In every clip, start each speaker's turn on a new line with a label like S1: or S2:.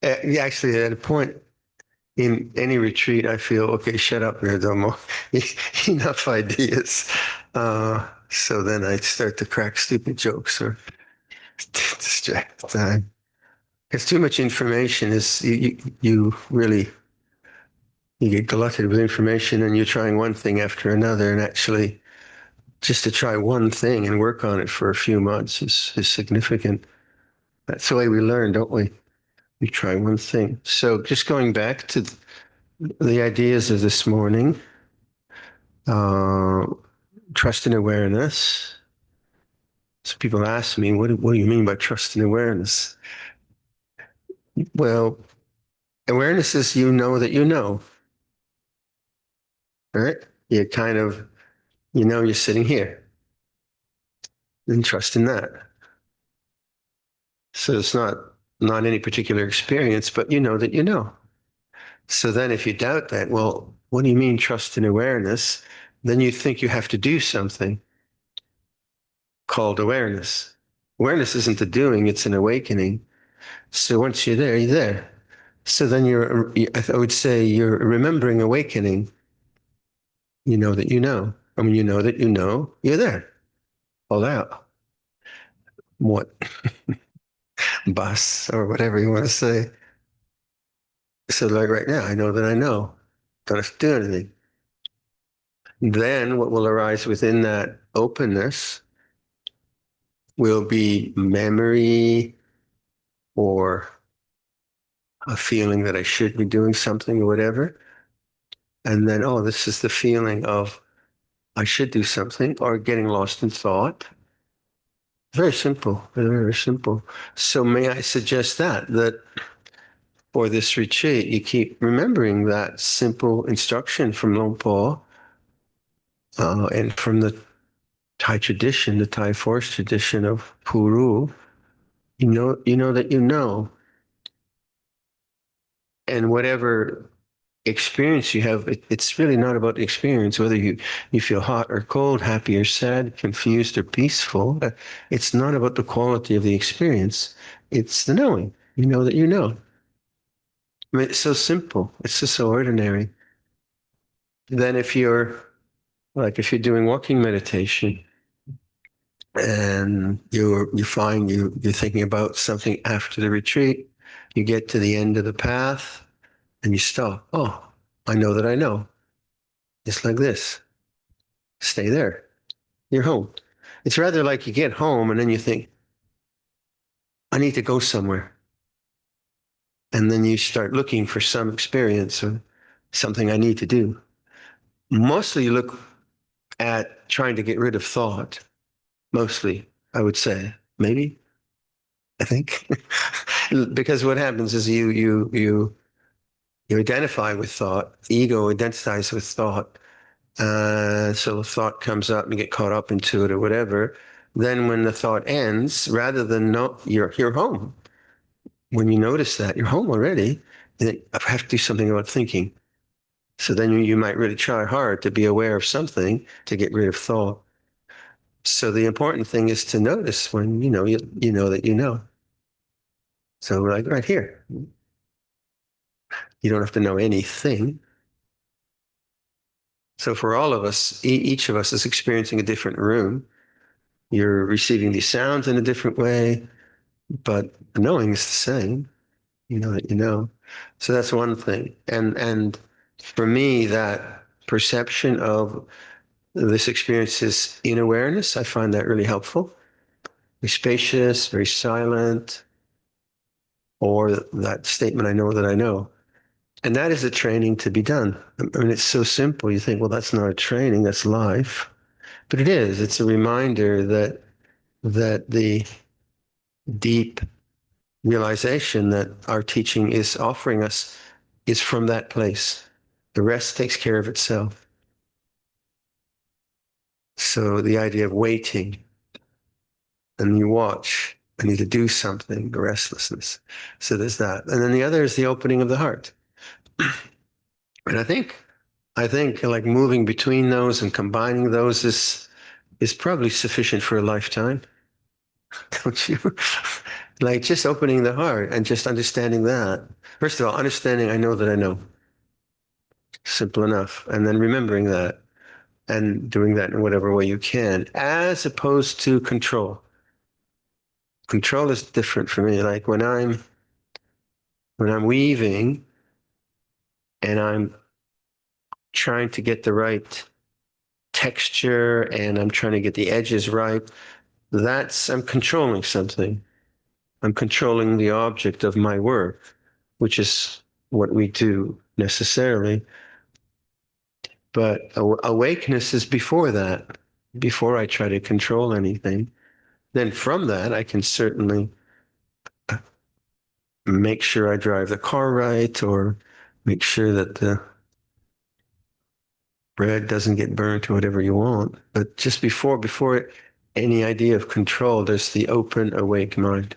S1: Yeah, actually, at a point in any retreat, I feel, okay, shut up, Viradhammo. Enough ideas. So then I start to crack stupid jokes or distract the time. Because too much information is, you really, you get glutted with information and you're trying one thing after another. And actually, just to try one thing and work on it for a few months is significant. That's the way we learn, don't we? We try one thing. So just going back to the ideas of this morning, uh, trust and awareness. So people ask me, what do you mean by trust and awareness? Well, awareness is you know that you know, right? You kind of, you know you're sitting here and trust in that. So it's not any particular experience, but you know that you know. So then if you doubt that, well, what do you mean trust and awareness? Then you think you have to do something called awareness. Awareness isn't a doing, it's an awakening. So once you're there, you're there. So then I would say you're remembering awakening. You know that you know. And when you know that you know, you're there. All out. What? Bus or whatever you want to say. So like right now, I know that I know. Don't have to do anything. Then what will arise within that openness will be memory or a feeling that I should be doing something or whatever. And then, oh, this is the feeling of I should do something or getting lost in thought. Very simple, very, very simple. So may I suggest that for this retreat, you keep remembering that simple instruction from Luangpor and from the Thai tradition, the Thai forest tradition of Puru. You know that you know, and whatever experience you have, it's really not about the experience, whether you feel hot or cold, happy or sad, confused or peaceful. It's not about the quality of the experience. It's the knowing. You know that you know. I mean, it's so simple. It's just so ordinary. Then if you're doing walking meditation and you find you're thinking about something after the retreat, you get to the end of the path and you stop. Oh, I know that I know. Just like this. Stay there. You're home. It's rather like you get home and then you think, I need to go somewhere. And then you start looking for some experience or something I need to do. Mostly you look at trying to get rid of thought. Mostly, I would say. Maybe, I think. Because what happens is you identify with thought, ego identifies with thought. So thought comes up and you get caught up into it or whatever. Then when the thought ends, rather than no, you're home. When you notice that you're home already, then I have to do something about thinking. So then you might really try hard to be aware of something to get rid of thought. So the important thing is to notice when you know that you know. So like right here, you don't have to know anything. So for all of us, each of us is experiencing a different room. You're receiving these sounds in a different way, but knowing is the same. You know that you know. So that's one thing. And for me, that perception of this experience is in awareness. I find that really helpful. Very spacious, very silent, or that statement, I know that I know. And that is a training to be done. I mean, it's so simple. You think, well, that's not a training, that's life. But it is. It's a reminder that the deep realization that our teaching is offering us is from that place. The rest takes care of itself. So the idea of waiting, and you watch, I need to do something, the restlessness. So there's that. And then the other is the opening of the heart. And I think like moving between those and combining those is probably sufficient for a lifetime, don't you? Like just opening the heart and just understanding that. First of all, understanding I know that I know. Simple enough. And then remembering that and doing that in whatever way you can, as opposed to control. Control is different for me. Like when I'm weaving and I'm trying to get the right texture and I'm trying to get the edges right, I'm controlling something. I'm controlling the object of my work, which is what we do necessarily. But awakeness is before that, before I try to control anything. Then from that, I can certainly make sure I drive the car right or make sure that the bread doesn't get burnt or whatever you want. But just before any idea of control, there's the open, awake mind.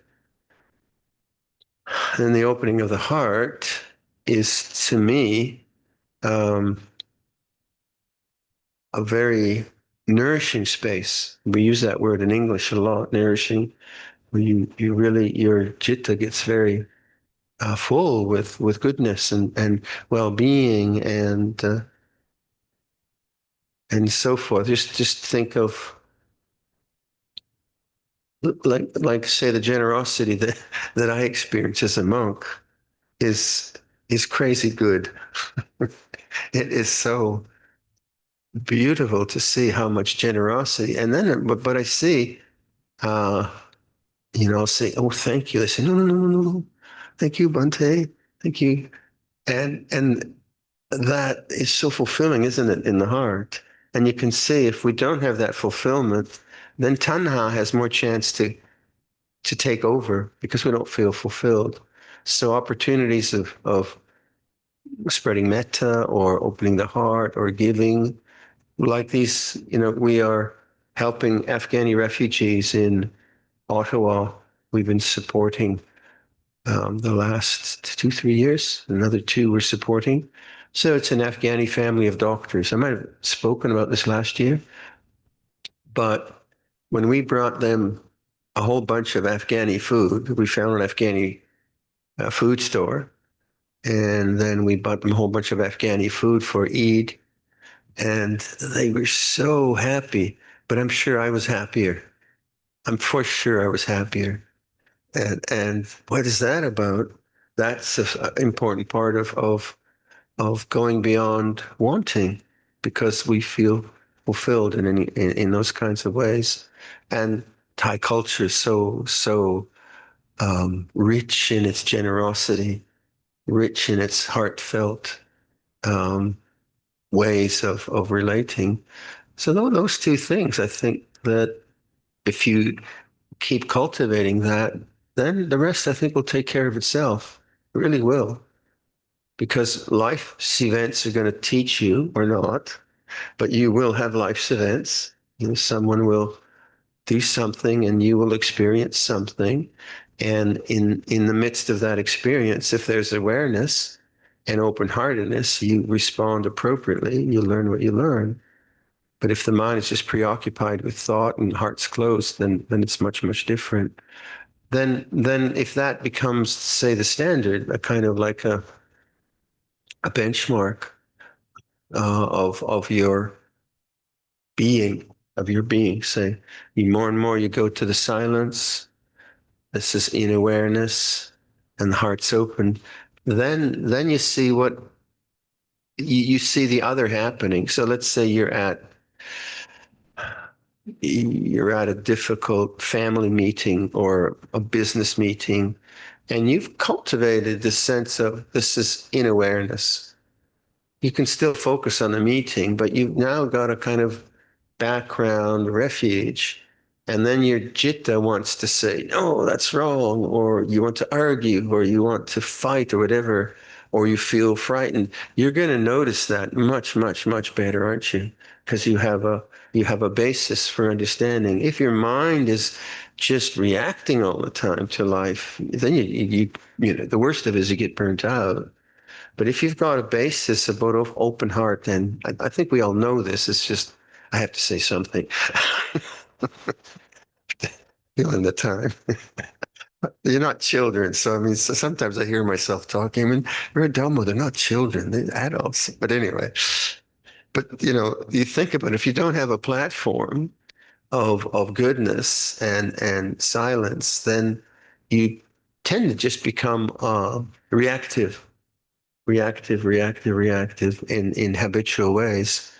S1: And the opening of the heart is, to me, um, a very nourishing space. We use that word in English a lot, nourishing. Where you really, your citta gets very full with goodness and well-being and so forth. Just think of like say the generosity that I experience as a monk is is crazy good. It is so beautiful to see how much generosity. And then, but I see, uh, I'll say, "Oh, thank you." They say, "No, no, no, no, no, no. Thank you, Bante. Thank you." And that is so fulfilling, isn't it, in the heart? And you can see if we don't have that fulfillment, then tanha has more chance to take over because we don't feel fulfilled. So opportunities of spreading metta or opening the heart or giving, like these, we are helping Afghani refugees in Ottawa. We've been supporting the last 2, 3 years. Another two we're supporting. So it's an Afghani family of doctors. I might have spoken about this last year, but when we brought them a whole bunch of Afghani food, we found an Afghani food store, and then we bought them a whole bunch of Afghani food for Eid, and they were so happy. But I'm sure I was happier. I'm for sure I was happier. And what is that about? That's an important part of going beyond wanting, because we feel fulfilled in those kinds of ways. And Thai culture is so rich in its generosity, rich in its heartfelt um, ways of relating. So those two things, I think that if you keep cultivating that, then the rest I think will take care of itself. It really will. Because life's events are going to teach you or not, but you will have life's events. Someone will do something and you will experience something. And in the midst of that experience, if there's awareness and open-heartedness, you respond appropriately, you learn what you learn. But if the mind is just preoccupied with thought and heart's closed, then it's much, much different. Then if that becomes, say, the standard, a kind of like a benchmark of your being, say, more and more you go to the silence, this is in awareness, and the heart's open, then you see what you see the other happening. So let's say you're at a difficult family meeting or a business meeting, and you've cultivated this sense of this is in awareness. You can still focus on the meeting, but you've now got a kind of background refuge. And then your citta wants to say, no, that's wrong, or you want to argue, or you want to fight, or whatever, or you feel frightened. You're going to notice that much, much, much better, aren't you? Because you have a basis for understanding. If your mind is just reacting all the time to life, then the worst of it is you get burnt out. But if you've got a basis about open heart, then I think we all know this. It's just I have to say something. Feeling the time. You're not children. So, I mean, so sometimes I hear myself talking. I mean, Viradhammo, they're not children, they're adults. But anyway, but you think about it, if you don't have a platform of goodness and silence, then you tend to just become reactive in habitual ways.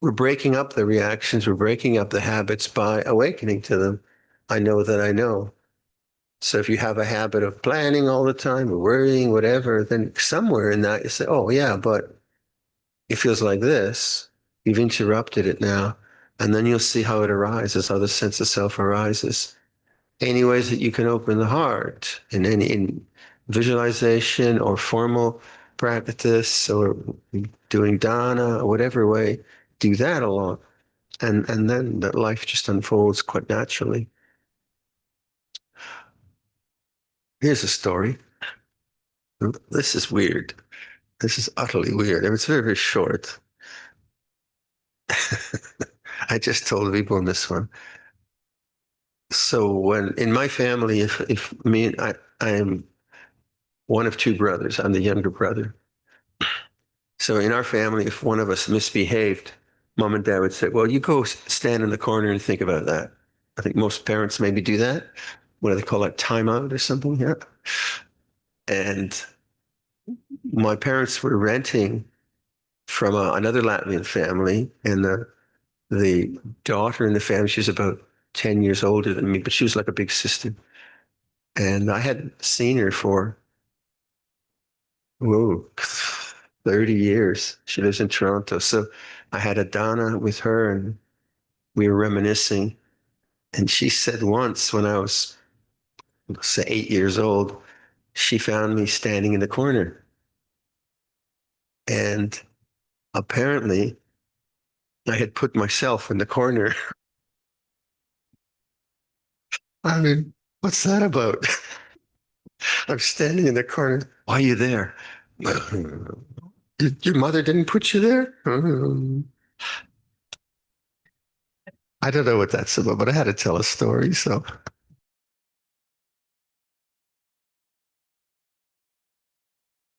S1: We're breaking up the reactions, we're breaking up the habits by awakening to them. I know that I know. So if you have a habit of planning all the time or worrying, whatever, then somewhere in that you say, oh, yeah, but it feels like this. You've interrupted it now. And then you'll see how it arises, how the sense of self arises. Any ways that you can open the heart in visualization or formal practice or doing dana or whatever way, do that a lot. And then that life just unfolds quite naturally. Here's a story. This is weird. This is utterly weird. It's very, very short. I just told people in this one. So when in my family, if me and I am one of two brothers, I'm the younger brother. So in our family, if one of us misbehaved, mom and dad would say, "Well, you go stand in the corner and think about that." I think most parents maybe do that. What do they call that? Timeout or something? Yeah. And my parents were renting from another Latvian family, and the daughter in the family, she was about 10 years older than me, but she was like a big sister. And I hadn't seen her for, whoa, 30 years. She lives in Toronto. So I had a Dana with her and we were reminiscing. And she said once when I was, say, 8 years old, she found me standing in the corner. And apparently I had put myself in the corner. I mean, what's that about? I'm standing in the corner. Why are you there? Your mother didn't put you there? I don't know what that's about, but I had to tell a story. So